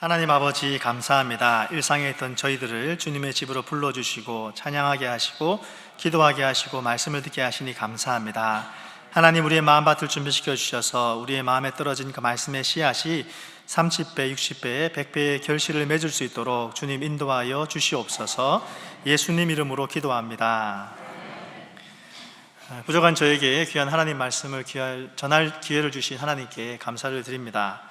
하나님 아버지 감사합니다. 일상에 있던 저희들을 주님의 집으로 불러주시고 찬양하게 하시고 기도하게 하시고 말씀을 듣게 하시니 감사합니다. 하나님, 우리의 마음밭을 준비시켜 주셔서 우리의 마음에 떨어진 그 말씀의 씨앗이 30배, 60배, 100배의 결실을 맺을 수 있도록 주님 인도하여 주시옵소서. 예수님 이름으로 기도합니다. 부족한 저에게 귀한 하나님 말씀을 전할 기회를 주신 하나님께 감사를 드립니다.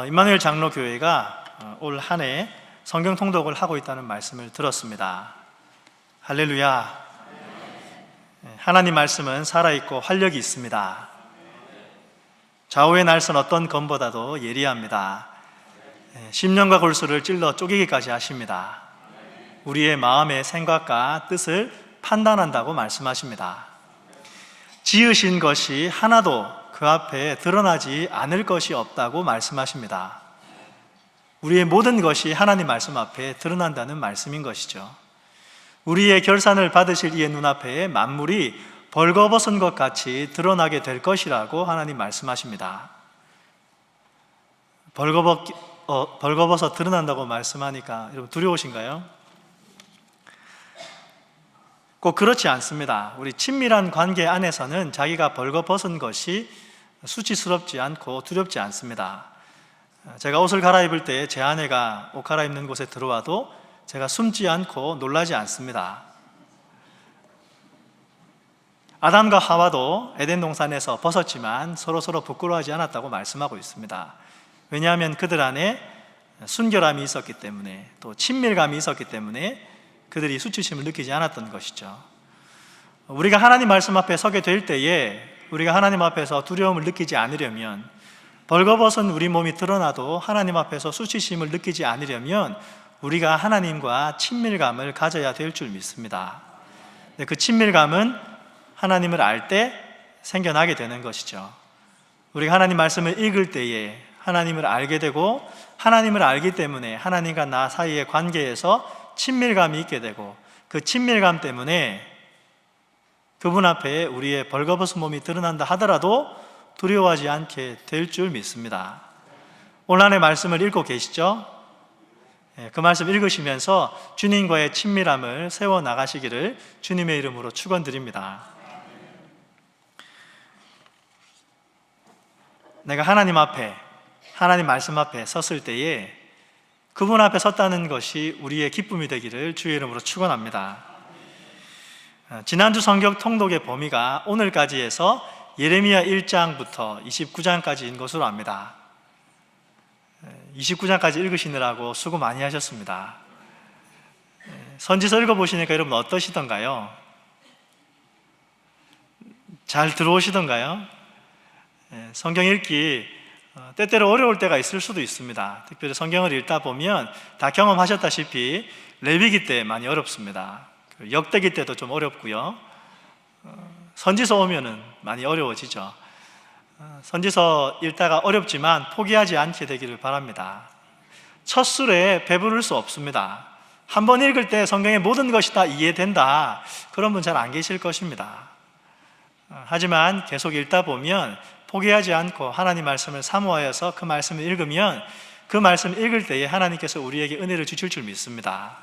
임마누엘 장로교회가 올 한 해 성경 통독을 하고 있다는 말씀을 들었습니다. 할렐루야. 하나님 말씀은 살아있고 활력이 있습니다. 좌우의 날선 어떤 검보다도 예리합니다. 심령과 골수를 찔러 쪼개기까지 하십니다. 우리의 마음의 생각과 뜻을 판단한다고 말씀하십니다. 지으신 것이 하나도 그 앞에 드러나지 않을 것이 없다고 말씀하십니다. 우리의 모든 것이 하나님 말씀 앞에 드러난다는 말씀인 것이죠. 우리의 결산을 받으실 이의 눈앞에 만물이 벌거벗은 것 같이 드러나게 될 것이라고 하나님 말씀하십니다. 벌거벗어 드러난다고 말씀하니까 여러분 두려우신가요? 꼭 그렇지 않습니다. 우리 친밀한 관계 안에서는 자기가 벌거벗은 것이 수치스럽지 않고 두렵지 않습니다. 제가 옷을 갈아입을 때 제 아내가 옷 갈아입는 곳에 들어와도 제가 숨지 않고 놀라지 않습니다. 아담과 하와도 에덴 동산에서 벗었지만 서로서로 부끄러워하지 않았다고 말씀하고 있습니다. 왜냐하면 그들 안에 순결함이 있었기 때문에, 또 친밀감이 있었기 때문에 그들이 수치심을 느끼지 않았던 것이죠. 우리가 하나님 말씀 앞에 서게 될 때에 우리가 하나님 앞에서 두려움을 느끼지 않으려면, 벌거벗은 우리 몸이 드러나도 하나님 앞에서 수치심을 느끼지 않으려면 우리가 하나님과 친밀감을 가져야 될 줄 믿습니다. 그 친밀감은 하나님을 알 때 생겨나게 되는 것이죠. 우리가 하나님 말씀을 읽을 때에 하나님을 알게 되고, 하나님을 알기 때문에 하나님과 나 사이의 관계에서 친밀감이 있게 되고, 그 친밀감 때문에 그분 앞에 우리의 벌거벗은 몸이 드러난다 하더라도 두려워하지 않게 될 줄 믿습니다. 오늘 안에 말씀을 읽고 계시죠? 그 말씀 읽으시면서 주님과의 친밀함을 세워나가시기를 주님의 이름으로 축원드립니다. 내가 하나님 앞에, 하나님 말씀 앞에 섰을 때에 그분 앞에 섰다는 것이 우리의 기쁨이 되기를 주의 이름으로 축원합니다. 지난주 성경 통독의 범위가 오늘까지 해서 예레미야 1장부터 29장까지인 것으로 압니다. 29장까지 읽으시느라고 수고 많이 하셨습니다. 선지서 읽어보시니까 여러분 어떠시던가요? 잘 들어오시던가요? 성경 읽기 때때로 어려울 때가 있을 수도 있습니다. 특별히 성경을 읽다 보면 다 경험하셨다시피 레위기 때 많이 어렵습니다. 역대기 때도 좀 어렵고요. 선지서 오면은 많이 어려워지죠. 선지서 읽다가 어렵지만 포기하지 않게 되기를 바랍니다. 첫 술에 배부를 수 없습니다. 한 번 읽을 때 성경의 모든 것이 다 이해된다, 그런 분 잘 안 계실 것입니다. 하지만 계속 읽다 보면 포기하지 않고 하나님 말씀을 사모하여서 그 말씀을 읽으면 그 말씀 읽을 때에 하나님께서 우리에게 은혜를 주실 줄 믿습니다.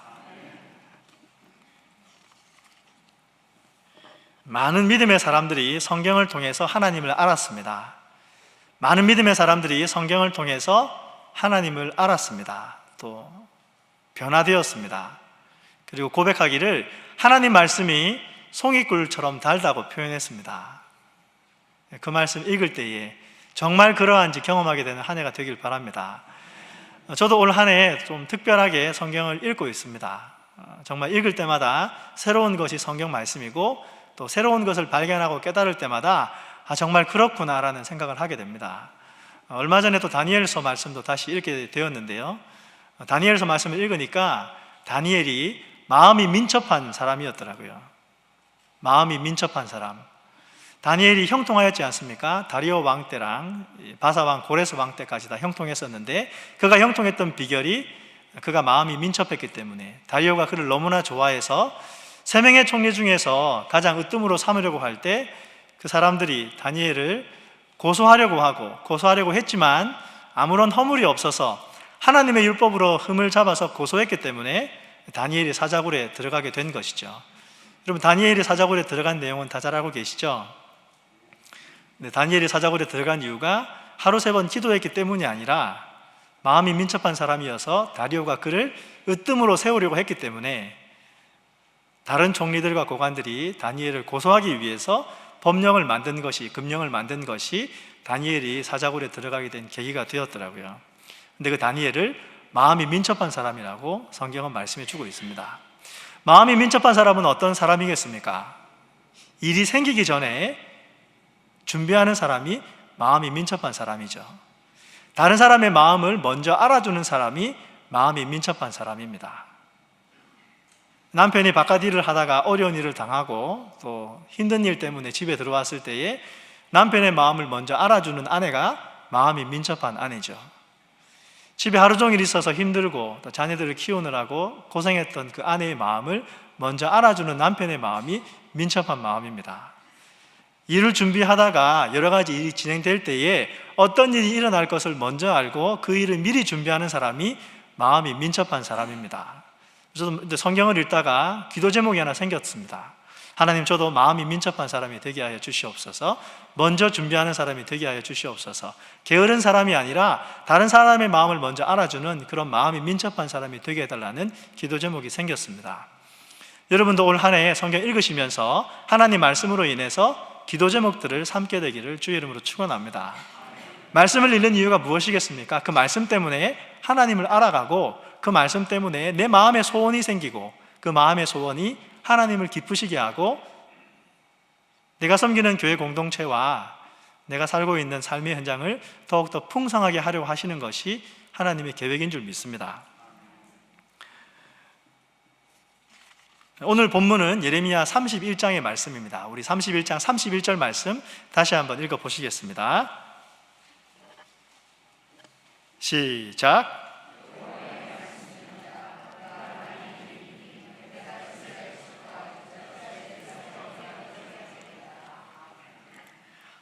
많은 믿음의 사람들이 성경을 통해서 하나님을 알았습니다. 많은 믿음의 사람들이 성경을 통해서 하나님을 알았습니다. 또 변화되었습니다. 그리고 고백하기를 하나님 말씀이 송이꿀처럼 달다고 표현했습니다. 그 말씀 읽을 때에 정말 그러한지 경험하게 되는 한 해가 되길 바랍니다. 저도 올 한 해 좀 특별하게 성경을 읽고 있습니다. 정말 읽을 때마다 새로운 것이 성경 말씀이고, 또 새로운 것을 발견하고 깨달을 때마다 정말 그렇구나라는 생각을 하게 됩니다. 얼마 전에 또 다니엘서 말씀도 다시 읽게 되었는데요, 다니엘서 말씀을 읽으니까 다니엘이 마음이 민첩한 사람이었더라고요. 마음이 민첩한 사람. 다니엘이 형통하였지 않습니까? 다리오 왕 때랑 바사 왕, 고레스 왕 때까지 다 형통했었는데, 그가 형통했던 비결이 그가 마음이 민첩했기 때문에, 다리오가 그를 너무나 좋아해서 세 명의 총리 중에서 가장 으뜸으로 삼으려고 할 때 그 사람들이 다니엘을 고소하려고 했지만 아무런 허물이 없어서 하나님의 율법으로 흠을 잡아서 고소했기 때문에 다니엘이 사자굴에 들어가게 된 것이죠. 여러분, 다니엘이 사자굴에 들어간 내용은 다 잘 알고 계시죠? 다니엘이 사자굴에 들어간 이유가 하루 3번 기도했기 때문이 아니라 마음이 민첩한 사람이어서 다리오가 그를 으뜸으로 세우려고 했기 때문에 다른 총리들과 고관들이 다니엘을 고소하기 위해서 법령을 만든 것이, 금령을 만든 것이 다니엘이 사자굴에 들어가게 된 계기가 되었더라고요. 근데 그 다니엘을 마음이 민첩한 사람이라고 성경은 말씀해 주고 있습니다. 마음이 민첩한 사람은 어떤 사람이겠습니까? 일이 생기기 전에 준비하는 사람이 마음이 민첩한 사람이죠. 다른 사람의 마음을 먼저 알아주는 사람이 마음이 민첩한 사람입니다. 남편이 바깥 일을 하다가 어려운 일을 당하고 또 힘든 일 때문에 집에 들어왔을 때에 남편의 마음을 먼저 알아주는 아내가 마음이 민첩한 아내죠. 집에 하루 종일 있어서 힘들고 또 자녀들을 키우느라고 고생했던 그 아내의 마음을 먼저 알아주는 남편의 마음이 민첩한 마음입니다. 일을 준비하다가 여러 가지 일이 진행될 때에 어떤 일이 일어날 것을 먼저 알고 그 일을 미리 준비하는 사람이 마음이 민첩한 사람입니다. 저도 성경을 읽다가 기도 제목이 하나 생겼습니다. 하나님, 저도 마음이 민첩한 사람이 되게 하여 주시옵소서. 먼저 준비하는 사람이 되게 하여 주시옵소서. 게으른 사람이 아니라 다른 사람의 마음을 먼저 알아주는 그런 마음이 민첩한 사람이 되게 해달라는 기도 제목이 생겼습니다. 여러분도 올 한 해 성경 읽으시면서 하나님 말씀으로 인해서 기도 제목들을 삼게 되기를 주의 이름으로 축원합니다. 말씀을 읽는 이유가 무엇이겠습니까? 그 말씀 때문에 하나님을 알아가고 그 말씀 때문에 내 마음에 소원이 생기고 그 마음의 소원이 하나님을 기쁘시게 하고 내가 섬기는 교회 공동체와 내가 살고 있는 삶의 현장을 더욱더 풍성하게 하려고 하시는 것이 하나님의 계획인 줄 믿습니다. 오늘 본문은 예레미야 31장의 말씀입니다. 우리 31장 31절 말씀 다시 한번 읽어보시겠습니다. 시작.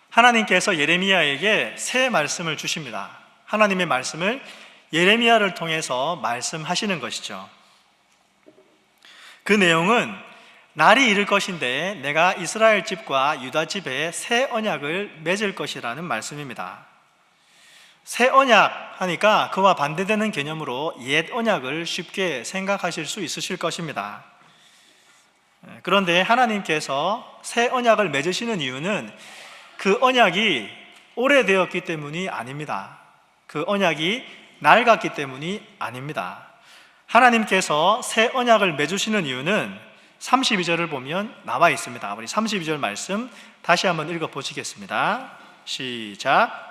하나님께서 예레미야에게 새 말씀을 주십니다. 하나님의 말씀을 예레미야를 통해서 말씀하시는 것이죠. 그 내용은 날이 이를 것인데 내가 이스라엘 집과 유다 집에 새 언약을 맺을 것이라는 말씀입니다. 새 언약 하니까 그와 반대되는 개념으로 옛 언약을 쉽게 생각하실 수 있으실 것입니다. 그런데 하나님께서 새 언약을 맺으시는 이유는 그 언약이 오래되었기 때문이 아닙니다. 그 언약이 낡았기 때문이 아닙니다. 하나님께서 새 언약을 맺으시는 이유는 32절을 보면 나와 있습니다. 우리 32절 말씀 다시 한번 읽어보시겠습니다. 시작.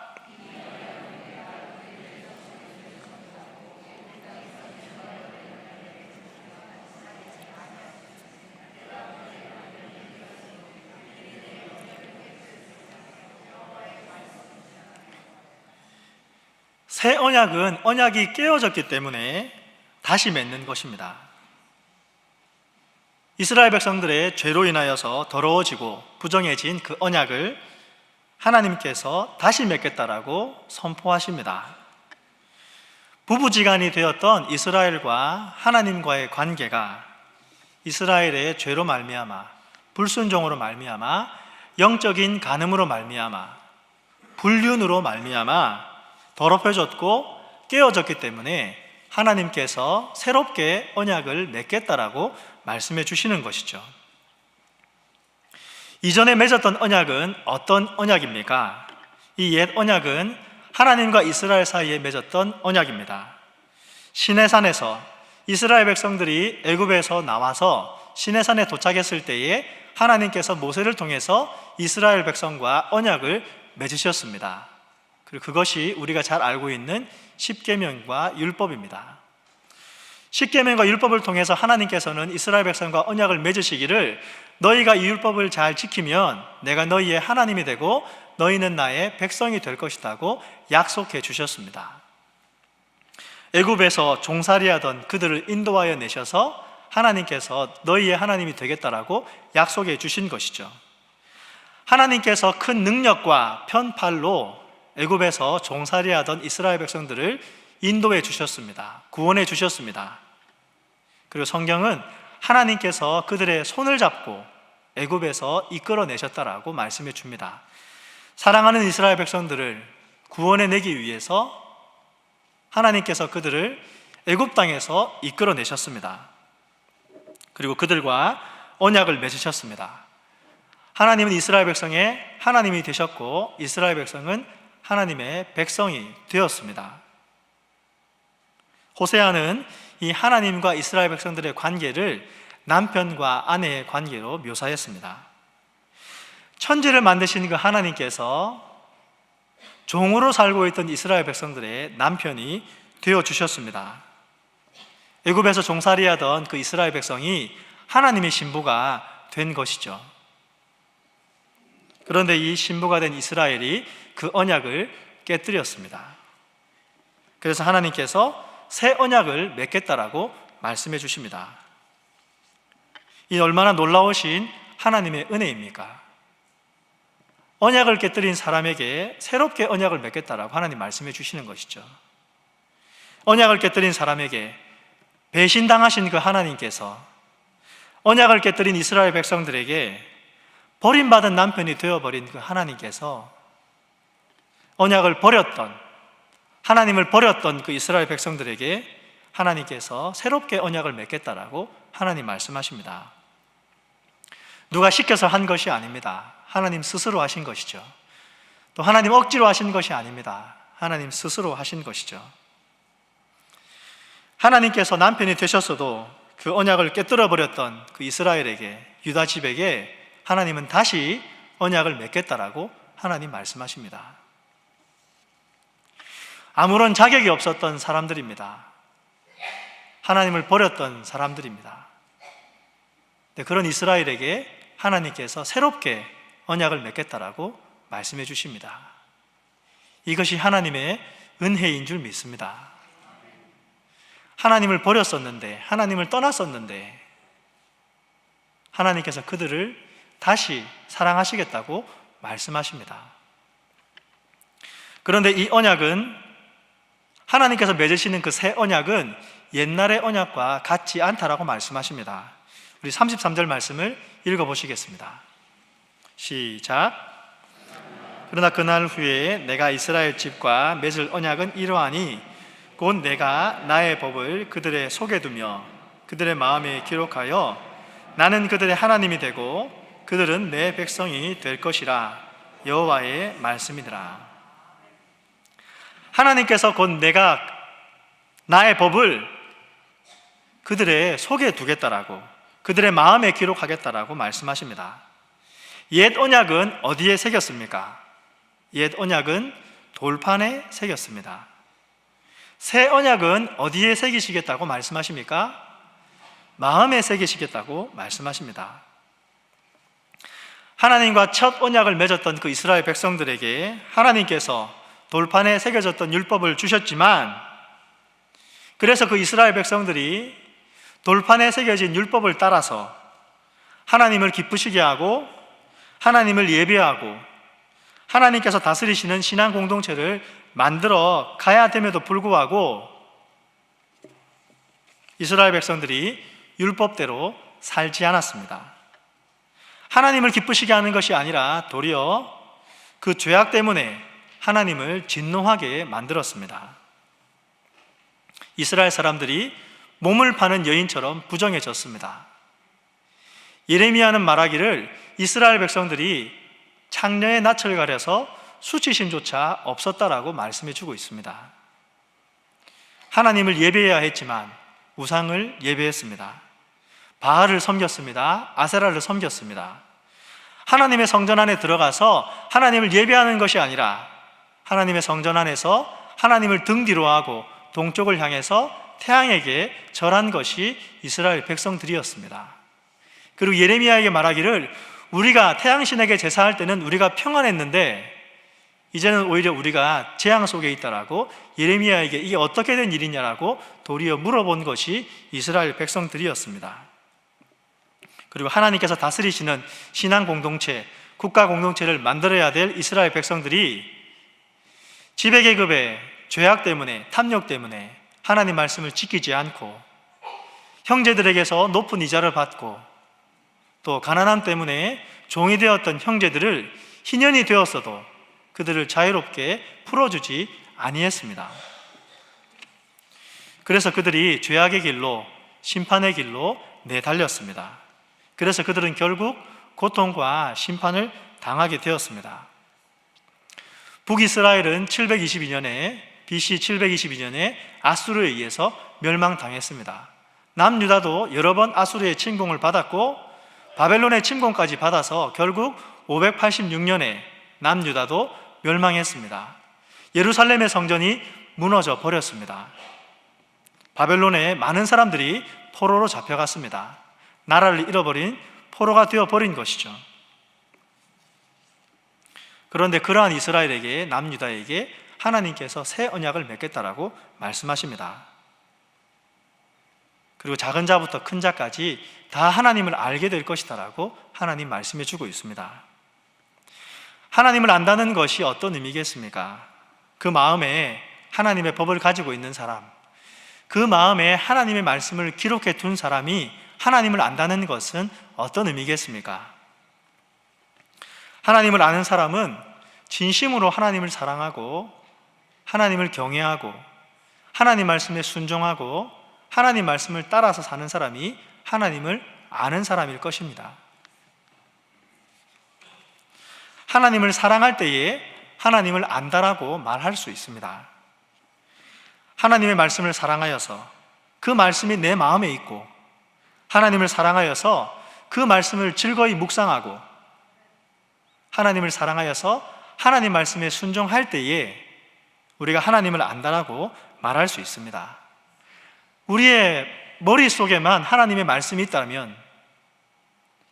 새 언약은 언약이 깨어졌기 때문에 다시 맺는 것입니다. 이스라엘 백성들의 죄로 인하여서 더러워지고 부정해진 그 언약을 하나님께서 다시 맺겠다라고 선포하십니다. 부부지간이 되었던 이스라엘과 하나님과의 관계가 이스라엘의 죄로 말미암아, 불순종으로 말미암아, 영적인 간음으로 말미암아, 불륜으로 말미암아 더럽혀졌고 깨어졌기 때문에 하나님께서 새롭게 언약을 맺겠다라고 말씀해 주시는 것이죠. 이전에 맺었던 언약은 어떤 언약입니까? 이 옛 언약은 하나님과 이스라엘 사이에 맺었던 언약입니다. 시내산에서 이스라엘 백성들이 애굽에서 나와서 시내산에 도착했을 때에 하나님께서 모세를 통해서 이스라엘 백성과 언약을 맺으셨습니다. 그리고 그것이 우리가 잘 알고 있는 십계명과 율법입니다. 십계명과 율법을 통해서 하나님께서는 이스라엘 백성과 언약을 맺으시기를 너희가 이 율법을 잘 지키면 내가 너희의 하나님이 되고 너희는 나의 백성이 될 것이라고 약속해 주셨습니다. 애굽에서 종살이하던 그들을 인도하여 내셔서 하나님께서 너희의 하나님이 되겠다라고 약속해 주신 것이죠. 하나님께서 큰 능력과 편팔로 애굽에서 종살이하던 이스라엘 백성들을 인도해 주셨습니다. 구원해 주셨습니다. 그리고 성경은 하나님께서 그들의 손을 잡고 애굽에서 이끌어내셨다라고 말씀해 줍니다. 사랑하는 이스라엘 백성들을 구원해 내기 위해서 하나님께서 그들을 애굽 땅에서 이끌어내셨습니다. 그리고 그들과 언약을 맺으셨습니다. 하나님은 이스라엘 백성의 하나님이 되셨고 이스라엘 백성은 하나님의 백성이 되었습니다. 호세아는 이 하나님과 이스라엘 백성들의 관계를 남편과 아내의 관계로 묘사했습니다. 천지를 만드신 그 하나님께서 종으로 살고 있던 이스라엘 백성들의 남편이 되어주셨습니다. 애굽에서 종살이하던 그 이스라엘 백성이 하나님의 신부가 된 것이죠. 그런데 이 신부가 된 이스라엘이 그 언약을 깨뜨렸습니다. 그래서 하나님께서 새 언약을 맺겠다라고 말씀해 주십니다. 이 얼마나 놀라우신 하나님의 은혜입니까? 언약을 깨뜨린 사람에게 새롭게 언약을 맺겠다라고 하나님 말씀해 주시는 것이죠. 언약을 깨뜨린 사람에게 배신당하신 그 하나님께서 언약을 깨뜨린 이스라엘 백성들에게 버림받은 남편이 되어버린 그 하나님께서 언약을 버렸던, 하나님을 버렸던 그 이스라엘 백성들에게 하나님께서 새롭게 언약을 맺겠다라고 하나님 말씀하십니다. 누가 시켜서 한 것이 아닙니다. 하나님 스스로 하신 것이죠. 또 하나님 억지로 하신 것이 아닙니다. 하나님 스스로 하신 것이죠. 하나님께서 남편이 되셨어도 그 언약을 깨뜨려 버렸던 그 이스라엘에게, 유다 집에게 하나님은 다시 언약을 맺겠다라고 하나님 말씀하십니다. 아무런 자격이 없었던 사람들입니다. 하나님을 버렸던 사람들입니다. 그런 이스라엘에게 하나님께서 새롭게 언약을 맺겠다라고 말씀해 주십니다. 이것이 하나님의 은혜인 줄 믿습니다. 하나님을 버렸었는데, 하나님을 떠났었는데 하나님께서 그들을 다시 사랑하시겠다고 말씀하십니다. 그런데 이 언약은, 하나님께서 맺으시는 그 새 언약은 옛날의 언약과 같지 않다라고 말씀하십니다. 우리 33절 말씀을 읽어보시겠습니다. 시작. 그러나 그날 후에 내가 이스라엘 집과 맺을 언약은 이러하니 곧 내가 나의 법을 그들의 속에 두며 그들의 마음에 기록하여 나는 그들의 하나님이 되고 그들은 내 백성이 될 것이라. 여호와의 말씀이니라. 하나님께서 곧 내가 나의 법을 그들의 속에 두겠다라고, 그들의 마음에 기록하겠다라고 말씀하십니다. 옛 언약은 어디에 새겼습니까? 옛 언약은 돌판에 새겼습니다. 새 언약은 어디에 새기시겠다고 말씀하십니까? 마음에 새기시겠다고 말씀하십니다. 하나님과 첫 언약을 맺었던 그 이스라엘 백성들에게 하나님께서 돌판에 새겨졌던 율법을 주셨지만, 그래서 그 이스라엘 백성들이 돌판에 새겨진 율법을 따라서 하나님을 기쁘시게 하고 하나님을 예배하고 하나님께서 다스리시는 신앙 공동체를 만들어 가야 됨에도 불구하고 이스라엘 백성들이 율법대로 살지 않았습니다. 하나님을 기쁘시게 하는 것이 아니라 도리어 그 죄악 때문에 하나님을 진노하게 만들었습니다. 이스라엘 사람들이 몸을 파는 여인처럼 부정해졌습니다. 예레미야는 말하기를 이스라엘 백성들이 창녀의 낯을 가려서 수치심조차 없었다라고 말씀해 주고 있습니다. 하나님을 예배해야 했지만 우상을 예배했습니다. 바알을 섬겼습니다. 아세라를 섬겼습니다. 하나님의 성전 안에 들어가서 하나님을 예배하는 것이 아니라 하나님의 성전 안에서 하나님을 등 뒤로 하고 동쪽을 향해서 태양에게 절한 것이 이스라엘 백성들이었습니다. 그리고 예레미야에게 말하기를 우리가 태양신에게 제사할 때는 우리가 평안했는데 이제는 오히려 우리가 재앙 속에 있다라고 예레미야에게 이게 어떻게 된 일이냐라고 도리어 물어본 것이 이스라엘 백성들이었습니다. 그리고 하나님께서 다스리시는 신앙 공동체, 국가 공동체를 만들어야 될 이스라엘 백성들이 지배계급의 죄악 때문에, 탐욕 때문에 하나님 말씀을 지키지 않고 형제들에게서 높은 이자를 받고 또 가난함 때문에 종이 되었던 형제들을 희년이 되었어도 그들을 자유롭게 풀어주지 아니했습니다. 그래서 그들이 죄악의 길로, 심판의 길로 내달렸습니다. 그래서 그들은 결국 고통과 심판을 당하게 되었습니다. 북이스라엘은 722년에 BC 722년에 아수르에 의해서 멸망당했습니다. 남유다도 여러 번 아수르의 침공을 받았고 바벨론의 침공까지 받아서 결국 586년에 남유다도 멸망했습니다. 예루살렘의 성전이 무너져 버렸습니다. 바벨론에 많은 사람들이 포로로 잡혀갔습니다. 나라를 잃어버린 포로가 되어버린 것이죠. 그런데 그러한 이스라엘에게, 남유다에게 하나님께서 새 언약을 맺겠다라고 말씀하십니다. 그리고 작은 자부터 큰 자까지 다 하나님을 알게 될 것이다라고 하나님 말씀해 주고 있습니다. 하나님을 안다는 것이 어떤 의미겠습니까? 그 마음에 하나님의 법을 가지고 있는 사람, 그 마음에 하나님의 말씀을 기록해 둔 사람이 하나님을 안다는 것은 어떤 의미겠습니까? 하나님을 아는 사람은 진심으로 하나님을 사랑하고 하나님을 경외하고 하나님 말씀에 순종하고 하나님 말씀을 따라서 사는 사람이 하나님을 아는 사람일 것입니다. 하나님을 사랑할 때에 하나님을 안다라고 말할 수 있습니다. 하나님의 말씀을 사랑하여서 그 말씀이 내 마음에 있고 하나님을 사랑하여서 그 말씀을 즐거이 묵상하고 하나님을 사랑하여서 하나님 말씀에 순종할 때에 우리가 하나님을 안다라고 말할 수 있습니다. 우리의 머릿속에만 하나님의 말씀이 있다면,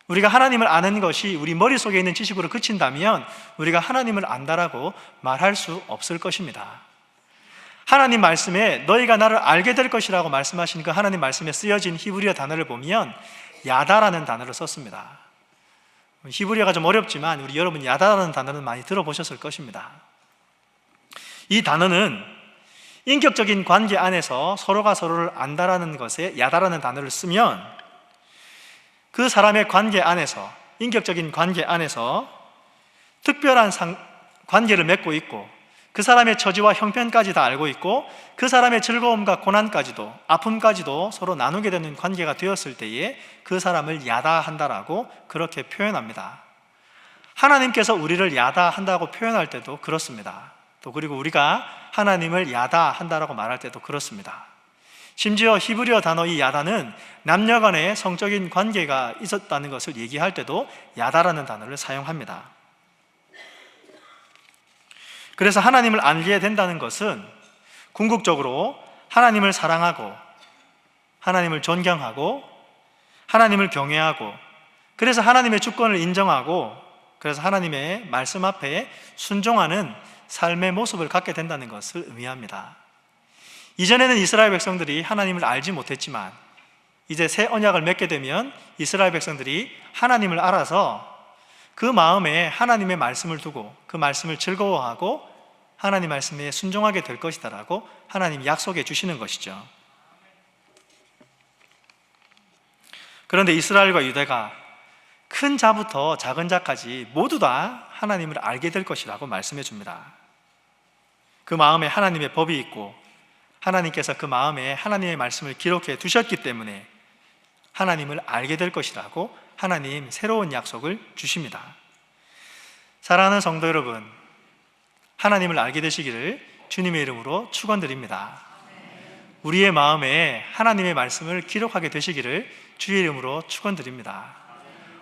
우리가 하나님을 아는 것이 우리 머릿속에 있는 지식으로 그친다면 우리가 하나님을 안다라고 말할 수 없을 것입니다. 하나님 말씀에 너희가 나를 알게 될 것이라고 말씀하신 그 하나님 말씀에 쓰여진 히브리어 단어를 보면 야다라는 단어를 썼습니다. 히브리어가 좀 어렵지만 우리 여러분이 야다라는 단어는 많이 들어보셨을 것입니다. 이 단어는 인격적인 관계 안에서 서로가 서로를 안다라는 것에 야다라는 단어를 쓰면 그 사람의 관계 안에서, 인격적인 관계 안에서 특별한 관계를 맺고 있고 그 사람의 처지와 형편까지 다 알고 있고 그 사람의 즐거움과 고난까지도, 아픔까지도 서로 나누게 되는 관계가 되었을 때에 그 사람을 야다한다라고 그렇게 표현합니다. 하나님께서 우리를 야다한다고 표현할 때도 그렇습니다. 또 그리고 우리가 하나님을 야다한다라고 말할 때도 그렇습니다. 심지어 히브리어 단어 이 야다는 남녀 간의 성적인 관계가 있었다는 것을 얘기할 때도 야다라는 단어를 사용합니다. 그래서 하나님을 알게 된다는 것은 궁극적으로 하나님을 사랑하고 하나님을 존경하고 하나님을 경외하고 그래서 하나님의 주권을 인정하고 그래서 하나님의 말씀 앞에 순종하는 삶의 모습을 갖게 된다는 것을 의미합니다. 이전에는 이스라엘 백성들이 하나님을 알지 못했지만 이제 새 언약을 맺게 되면 이스라엘 백성들이 하나님을 알아서 그 마음에 하나님의 말씀을 두고 그 말씀을 즐거워하고 하나님 말씀에 순종하게 될 것이다라고 하나님이 약속해 주시는 것이죠. 그런데 이스라엘과 유다가 큰 자부터 작은 자까지 모두 다 하나님을 알게 될 것이라고 말씀해 줍니다. 그 마음에 하나님의 법이 있고 하나님께서 그 마음에 하나님의 말씀을 기록해 두셨기 때문에 하나님을 알게 될 것이라고 하나님 새로운 약속을 주십니다. 사랑하는 성도 여러분, 하나님을 알게 되시기를 주님의 이름으로 축원드립니다. 우리의 마음에 하나님의 말씀을 기록하게 되시기를 주의 이름으로 축원드립니다.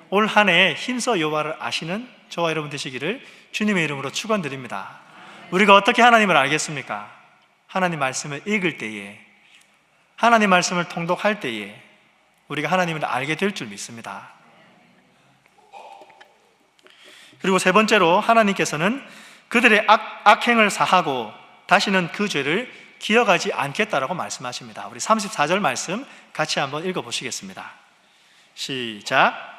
올 한 해 힘써 여호와를 아시는 저와 여러분 되시기를 주님의 이름으로 축원드립니다. 우리가 어떻게 하나님을 알겠습니까? 하나님 말씀을 읽을 때에, 하나님 말씀을 통독할 때에 우리가 하나님을 알게 될 줄 믿습니다. 그리고 세 번째로 하나님께서는 그들의 악행을 사하고 다시는 그 죄를 기억하지 않겠다라고 말씀하십니다. 우리 34절 말씀 같이 한번 읽어보시겠습니다. 시작.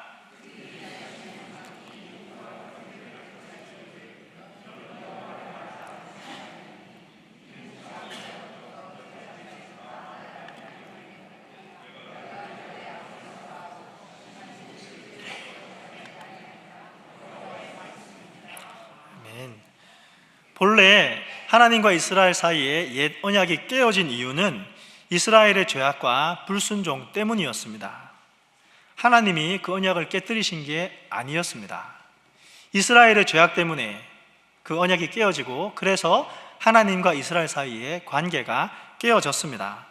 본래 하나님과 이스라엘 사이에 옛 언약이 깨어진 이유는 이스라엘의 죄악과 불순종 때문이었습니다. 하나님이 그 언약을 깨뜨리신 게 아니었습니다. 이스라엘의 죄악 때문에 그 언약이 깨어지고, 그래서 하나님과 이스라엘 사이의 관계가 깨어졌습니다.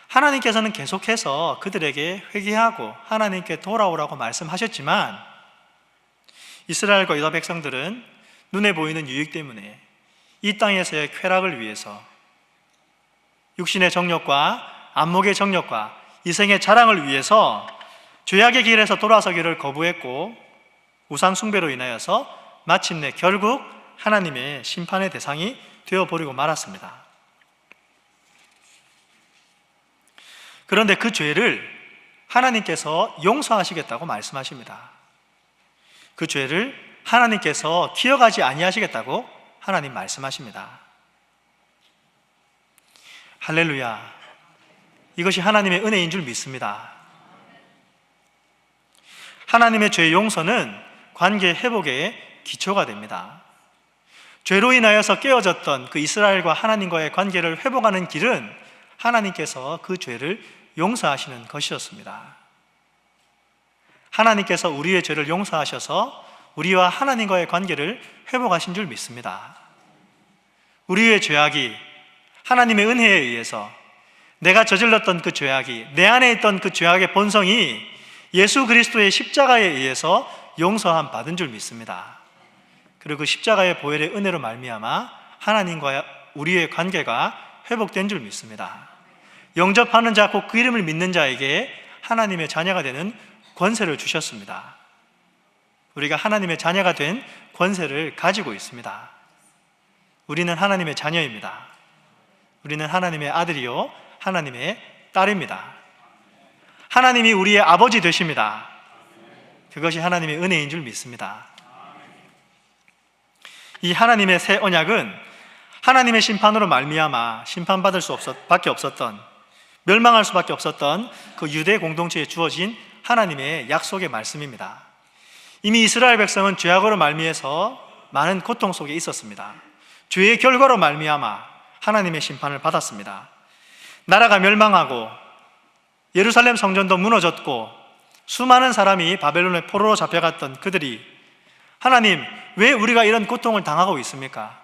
하나님께서는 계속해서 그들에게 회개하고 하나님께 돌아오라고 말씀하셨지만, 이스라엘과 유다 백성들은 눈에 보이는 유익 때문에 이 땅에서의 쾌락을 위해서, 육신의 정욕과 안목의 정욕과 이생의 자랑을 위해서 죄악의 길에서 돌아서기를 거부했고, 우상 숭배로 인하여서 마침내 결국 하나님의 심판의 대상이 되어버리고 말았습니다. 그런데 그 죄를 하나님께서 용서하시겠다고 말씀하십니다. 그 죄를 하나님께서 기억하지 아니하시겠다고 하나님 말씀하십니다. 할렐루야. 이것이 하나님의 은혜인 줄 믿습니다. 하나님의 죄 용서는 관계 회복의 기초가 됩니다. 죄로 인하여서 깨어졌던 그 이스라엘과 하나님과의 관계를 회복하는 길은 하나님께서 그 죄를 용서하시는 것이었습니다. 하나님께서 우리의 죄를 용서하셔서 우리와 하나님과의 관계를 회복하신 줄 믿습니다. 우리의 죄악이 하나님의 은혜에 의해서, 내가 저질렀던 그 죄악이, 내 안에 있던 그 죄악의 본성이 예수 그리스도의 십자가에 의해서 용서함 받은 줄 믿습니다. 그리고 그 십자가의 보혈의 은혜로 말미암아 하나님과 우리의 관계가 회복된 줄 믿습니다. 영접하는 자, 곧 그 이름을 믿는 자에게 하나님의 자녀가 되는 권세를 주셨습니다. 우리가 하나님의 자녀가 된 권세를 가지고 있습니다. 우리는 하나님의 자녀입니다. 우리는 하나님의 아들이요 하나님의 딸입니다. 하나님이 우리의 아버지 되십니다. 그것이 하나님의 은혜인 줄 믿습니다. 이 하나님의 새 언약은 하나님의 심판으로 말미암아 심판받을 수밖에 없었던, 멸망할 수밖에 없었던 그 유대 공동체에 주어진 하나님의 약속의 말씀입니다. 이미 이스라엘 백성은 죄악으로 말미에서 많은 고통 속에 있었습니다. 죄의 결과로 말미암아 하나님의 심판을 받았습니다. 나라가 멸망하고 예루살렘 성전도 무너졌고 수많은 사람이 바벨론의 포로로 잡혀갔던 그들이, 하나님, 왜 우리가 이런 고통을 당하고 있습니까?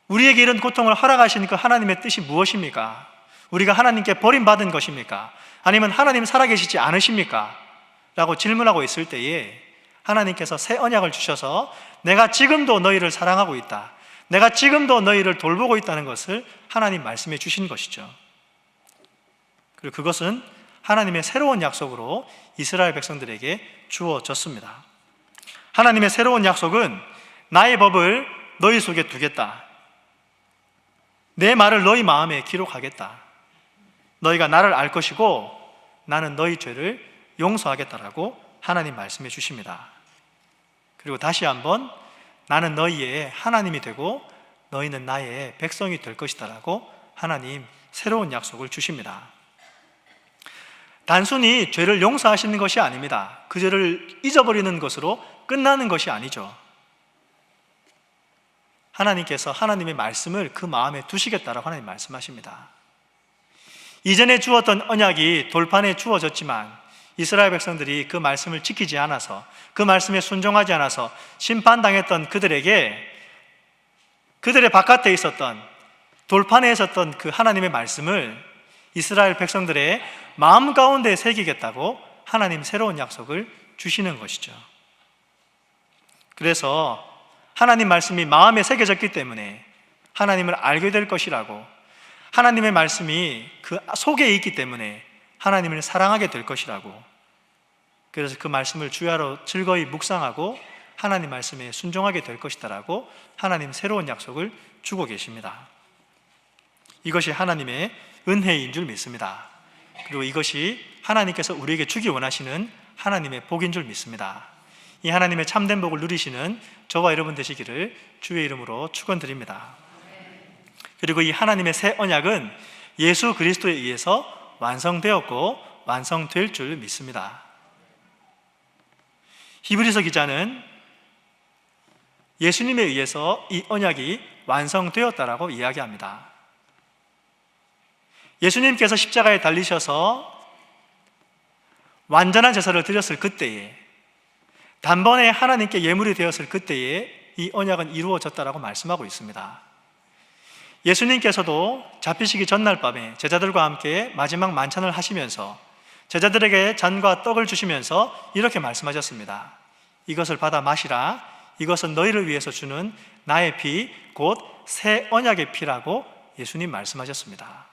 우리에게 이런 고통을 허락하신 그 하나님의 뜻이 무엇입니까? 우리가 하나님께 버림받은 것입니까? 아니면 하나님 살아계시지 않으십니까? 라고 질문하고 있을 때에 하나님께서 새 언약을 주셔서 내가 지금도 너희를 사랑하고 있다, 내가 지금도 너희를 돌보고 있다는 것을 하나님 말씀해 주신 것이죠. 그리고 그것은 하나님의 새로운 약속으로 이스라엘 백성들에게 주어졌습니다. 하나님의 새로운 약속은 나의 법을 너희 속에 두겠다, 내 말을 너희 마음에 기록하겠다, 너희가 나를 알 것이고 나는 너희 죄를 용서하겠다라고 하나님 말씀해 주십니다. 그리고 다시 한번 나는 너희의 하나님이 되고 너희는 나의 백성이 될 것이다라고 하나님 새로운 약속을 주십니다. 단순히 죄를 용서하시는 것이 아닙니다. 그 죄를 잊어버리는 것으로 끝나는 것이 아니죠. 하나님께서 하나님의 말씀을 그 마음에 두시겠다라고 하나님 말씀하십니다. 이전에 주었던 언약이 돌판에 주어졌지만 이스라엘 백성들이 그 말씀을 지키지 않아서, 그 말씀에 순종하지 않아서 심판당했던 그들에게, 그들의 바깥에 있었던, 돌판에 있었던 그 하나님의 말씀을 이스라엘 백성들의 마음 가운데 새기겠다고 하나님 새로운 약속을 주시는 것이죠. 그래서 하나님 말씀이 마음에 새겨졌기 때문에 하나님을 알게 될 것이라고, 하나님의 말씀이 그 속에 있기 때문에 하나님을 사랑하게 될 것이라고, 그래서 그 말씀을 주야로 즐거이 묵상하고 하나님 말씀에 순종하게 될 것이다라고 하나님 새로운 약속을 주고 계십니다. 이것이 하나님의 은혜인 줄 믿습니다. 그리고 이것이 하나님께서 우리에게 주기 원하시는 하나님의 복인 줄 믿습니다. 이 하나님의 참된 복을 누리시는 저와 여러분 되시기를 주의 이름으로 축원드립니다. 그리고 이 하나님의 새 언약은 예수 그리스도에 의해서 완성되었고 완성될 줄 믿습니다. 히브리서 기자는 예수님에 의해서 이 언약이 완성되었다라고 이야기합니다. 예수님께서 십자가에 달리셔서 완전한 제사를 드렸을 그때에, 단번에 하나님께 예물이 되었을 그때에 이 언약은 이루어졌다라고 말씀하고 있습니다. 예수님께서도 잡히시기 전날 밤에 제자들과 함께 마지막 만찬을 하시면서 제자들에게 잔과 떡을 주시면서 이렇게 말씀하셨습니다. 이것을 받아 마시라. 이것은 너희를 위해서 주는 나의 피, 곧 새 언약의 피라고 예수님 말씀하셨습니다.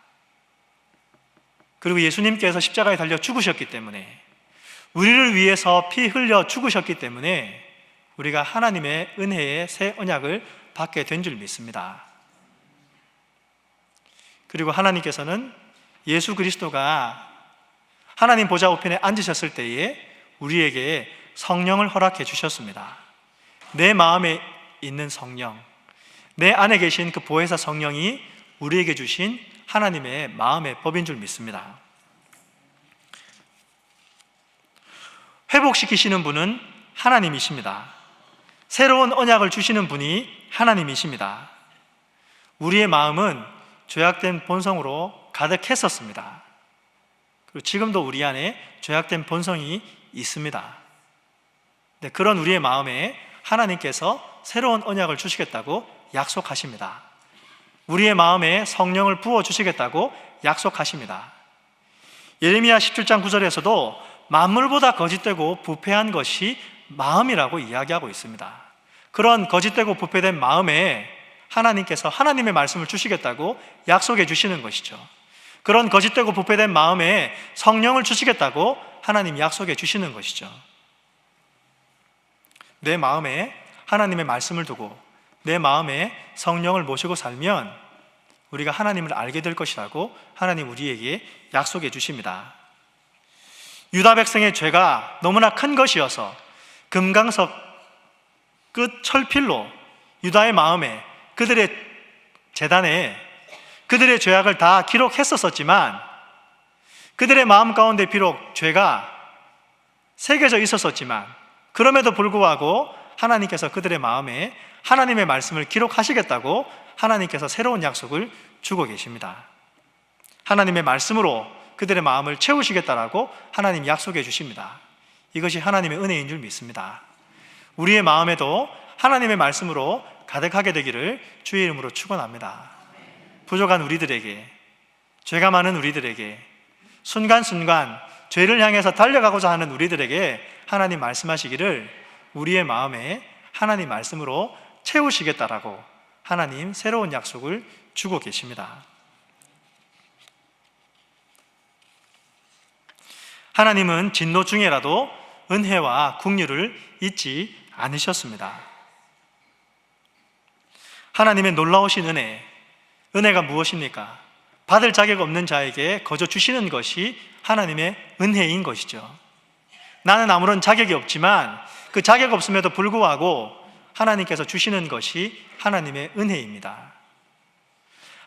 그리고 예수님께서 십자가에 달려 죽으셨기 때문에, 우리를 위해서 피 흘려 죽으셨기 때문에 우리가 하나님의 은혜의 새 언약을 받게 된 줄 믿습니다. 그리고 하나님께서는 예수 그리스도가 하나님 보좌 우편에 앉으셨을 때에 우리에게 성령을 허락해 주셨습니다. 내 마음에 있는 성령, 내 안에 계신 그 보혜사 성령이 우리에게 주신 하나님의 마음의 법인 줄 믿습니다. 회복시키시는 분은 하나님이십니다. 새로운 언약을 주시는 분이 하나님이십니다. 우리의 마음은 죄악된 본성으로 가득했었습니다. 그리고 지금도 우리 안에 죄악된 본성이 있습니다. 네, 그런 우리의 마음에 하나님께서 새로운 언약을 주시겠다고 약속하십니다. 우리의 마음에 성령을 부어주시겠다고 약속하십니다. 예레미야 17장 9절에서도 만물보다 거짓되고 부패한 것이 마음이라고 이야기하고 있습니다. 그런 거짓되고 부패된 마음에 하나님께서 하나님의 말씀을 주시겠다고 약속해 주시는 것이죠. 그런 거짓되고 부패된 마음에 성령을 주시겠다고 하나님 약속해 주시는 것이죠. 내 마음에 하나님의 말씀을 두고 내 마음에 성령을 모시고 살면 우리가 하나님을 알게 될 것이라고 하나님 우리에게 약속해 주십니다. 유다 백성의 죄가 너무나 큰 것이어서 금강석 끝 철필로 유다의 마음에, 그들의 제단에 그들의 죄악을 다 기록했었지만, 그들의 마음 가운데 비록 죄가 새겨져 있었지만 그럼에도 불구하고 하나님께서 그들의 마음에 하나님의 말씀을 기록하시겠다고 하나님께서 새로운 약속을 주고 계십니다. 하나님의 말씀으로 그들의 마음을 채우시겠다라고 하나님 약속해 주십니다. 이것이 하나님의 은혜인 줄 믿습니다. 우리의 마음에도 하나님의 말씀으로 가득하게 되기를 주의 이름으로 축원합니다. 부족한 우리들에게, 죄가 많은 우리들에게, 순간순간 죄를 향해서 달려가고자 하는 우리들에게 하나님 말씀하시기를 우리의 마음에 하나님 말씀으로 채우시겠다라고 하나님 새로운 약속을 주고 계십니다. 하나님은 진노 중에라도 은혜와 긍휼을 잊지 않으셨습니다. 하나님의 놀라우신 은혜가 무엇입니까? 받을 자격 없는 자에게 거저 주시는 것이 하나님의 은혜인 것이죠. 나는 아무런 자격이 없지만 그 자격 없음에도 불구하고 하나님께서 주시는 것이 하나님의 은혜입니다.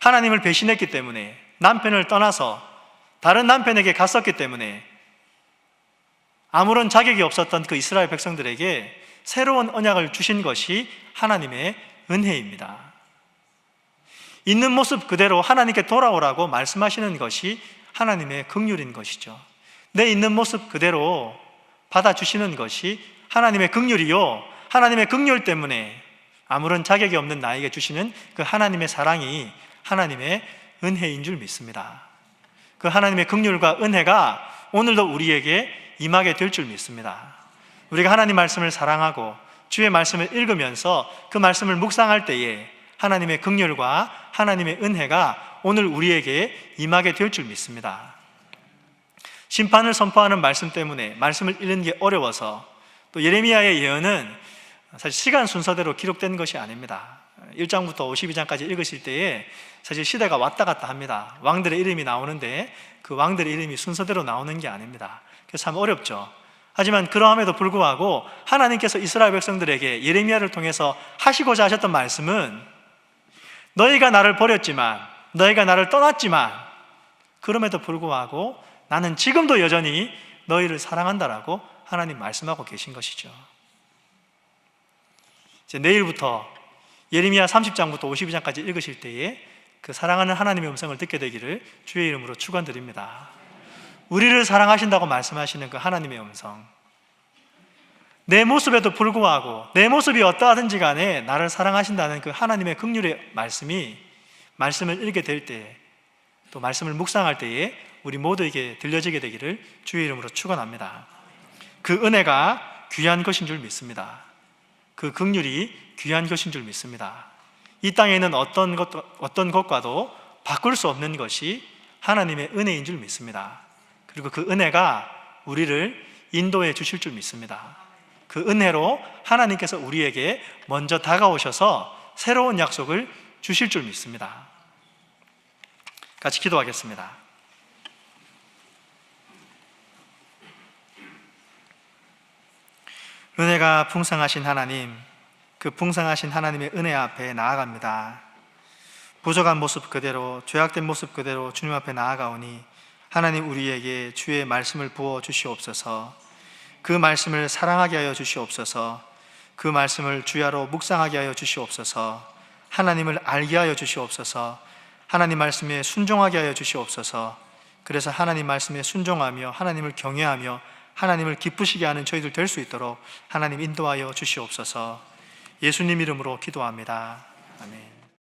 하나님을 배신했기 때문에, 남편을 떠나서 다른 남편에게 갔었기 때문에 아무런 자격이 없었던 그 이스라엘 백성들에게 새로운 언약을 주신 것이 하나님의 은혜입니다. 있는 모습 그대로 하나님께 돌아오라고 말씀하시는 것이 하나님의 긍휼인 것이죠. 내 있는 모습 그대로 받아주시는 것이 하나님의 긍휼이요, 하나님의 긍휼 때문에 아무런 자격이 없는 나에게 주시는 그 하나님의 사랑이 하나님의 은혜인 줄 믿습니다. 그 하나님의 긍휼과 은혜가 오늘도 우리에게 임하게 될 줄 믿습니다. 우리가 하나님 말씀을 사랑하고 주의 말씀을 읽으면서 그 말씀을 묵상할 때에 하나님의 긍휼과 하나님의 은혜가 오늘 우리에게 임하게 될 줄 믿습니다. 심판을 선포하는 말씀 때문에 말씀을 읽는 게 어려워서, 또 예레미야의 예언은 사실 시간 순서대로 기록된 것이 아닙니다. 1장부터 52장까지 읽으실 때에 사실 시대가 왔다 갔다 합니다. 왕들의 이름이 나오는데 그 왕들의 이름이 순서대로 나오는 게 아닙니다. 그래서 참 어렵죠. 하지만 그러함에도 불구하고 하나님께서 이스라엘 백성들에게 예레미야를 통해서 하시고자 하셨던 말씀은, 너희가 나를 버렸지만, 너희가 나를 떠났지만 그럼에도 불구하고 나는 지금도 여전히 너희를 사랑한다라고 하나님 말씀하고 계신 것이죠. 이제 내일부터 예레미야 30장부터 52장까지 읽으실 때에 그 사랑하는 하나님의 음성을 듣게 되기를 주의 이름으로 축원드립니다. 우리를 사랑하신다고 말씀하시는 그 하나님의 음성, 내 모습에도 불구하고 내 모습이 어떠하든지 간에 나를 사랑하신다는 그 하나님의 긍휼의 말씀을 읽게 될 때에, 또 말씀을 묵상할 때에 우리 모두에게 들려지게 되기를 주의 이름으로 축원합니다. 그 은혜가 귀한 것인 줄 믿습니다. 그 긍휼이 귀한 것인 줄 믿습니다. 이 땅에 있는 어떤 것과도 바꿀 수 없는 것이 하나님의 은혜인 줄 믿습니다. 그리고 그 은혜가 우리를 인도해 주실 줄 믿습니다. 그 은혜로 하나님께서 우리에게 먼저 다가오셔서 새로운 약속을 주실 줄 믿습니다. 같이 기도하겠습니다. 은혜가 풍성하신 하나님, 그 풍성하신 하나님의 은혜 앞에 나아갑니다. 부족한 모습 그대로, 죄악된 모습 그대로 주님 앞에 나아가오니 하나님, 우리에게 주의 말씀을 부어 주시옵소서. 그 말씀을 사랑하게 하여 주시옵소서. 그 말씀을 주야로 묵상하게 하여 주시옵소서. 하나님을 알게 하여 주시옵소서. 하나님 말씀에 순종하게 하여 주시옵소서. 그래서 하나님 말씀에 순종하며 하나님을 경외하며 하나님을 기쁘시게 하는 저희들 될 수 있도록 하나님 인도하여 주시옵소서. 예수님 이름으로 기도합니다. 아멘.